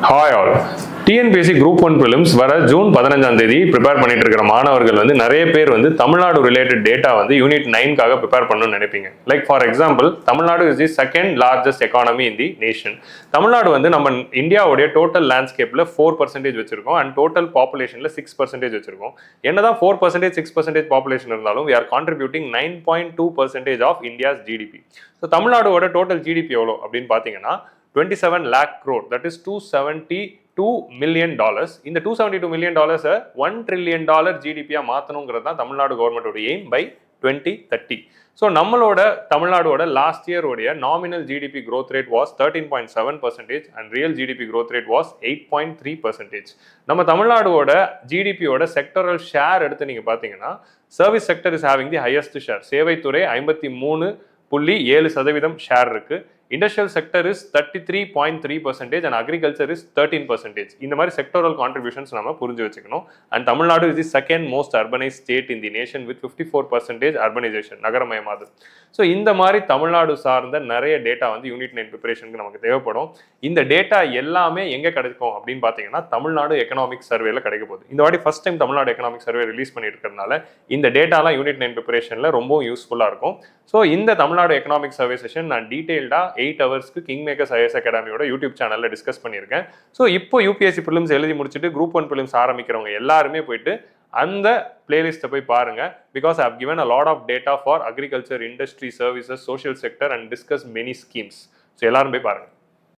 Hi all. TNPSC group 1 prelims வர June 15ஆம் தேதி ப்ரிப்பேர் பண்ணிட்டு இருக்கிற மாணவர்கள் நிறைய பேர் தமிழ்நாடு ரிலேட்டட் டேட்டா யூனிட் 9க்காக ப்ரிப்பேர் பண்ணணும்னு நினைப்பீங்க. Like for example, Tamil Nadu is the second largest economy in the nation. Tamil Nadu நம்ம இந்தியாவுடைய டோட்டல் லேண்ட்ஸ்கேப்ல 4% வச்சிருக்கோம் அண்ட் டோட்டல் பாப்புலேஷன்ல 6% வச்சிருக்கோம். என்னதான் 4% 6% பாப்புலேஷன் இருந்தாலும் we are contributing 9.2% of India's GDP. So தமிழ்நாடோட டோட்டல் ஜிடிபி எவ்வளோ அப்படின்னு பார்த்தீங்கன்னா 27 lakh crore, that is $272 million. இந்த $272 million $1 trillion ஜிடிபியா மாற்றணுங்கிறது தான் தமிழ்நாடு கவர்மெண்டோட எய்ம் பை 2030. ஸோ நம்மளோட தமிழ்நாடோட லாஸ்ட் இயர் உடைய nominal GDP growth rate was 13.7% and real GDP growth rate was 8.3%. நம்ம தமிழ்நாடோட ஜிடிபியோட செக்டரல் ஷேர் எடுத்து நீங்க பார்த்தீங்கன்னா service sector is having the highest share. சேவைத்துறை 53.7% ஷேர் இருக்கு. Industrial sector is 33.3% and agriculture is 13%. இந்த மாதிரி செக்டரல் கான்ட்ரிபியூஷன்ஸ் நம்ம புரிஞ்சு வச்சுக்கணும். And Tamil Nadu is the second most urbanise state in the nation with 54% urbanisation, நகரமயமாது. ஸோ இந்த மாதிரி தமிழ்நாடு சார்ந்த நிறைய டேட்டா யூனிட் 9 ப்ரிப்பரேஷனுக்கு நமக்கு தேவைப்படும். இந்த டேட்டா எல்லாமே எங்கே கிடைக்கும் அப்படின்னு பார்த்தீங்கன்னா தமிழ்நாடு எக்கனாமிக் சர்வேல கிடைக்க போகுது. இந்த வாட்டி first time Tamil Nadu economic survey release பண்ணிட்டு இருக்கிறதுனால இந்த டேட்டாலாம் யூனிட் 9 ப்ரிப்பரேஷன்ல ரொம்பவும் யூஸ்ஃபுல்லாக இருக்கும். ஸோ இந்த தமிழ்நாடு எக்கனாமிக் சர்வே செஷன் நான் டீடைல்டா 8 ஹவர்ஸ்க்கு கிங் மேக்கர்ஸ் ஐஎஸ் அகாடமியோட யூடியூப் சேனல்ல டிஸ்கஸ் பண்ணியிருக்கேன். ஸோ இப்போ யூபிஎஸ்சி ப்ரிலிம்ஸ் எழுதி முடிச்சுட்டு குரூப் 1 ப்ரிலிம்ஸ் ஆரம்பிக்கிறவங்க எல்லாருமே போயிட்டு அந்த பிளேலிஸ்ட்டை போய் பாருங்க. Because I have given a lot of data for agriculture, industry, services, social sector and discuss many schemes. So எல்லாரும் போய் பாருங்க.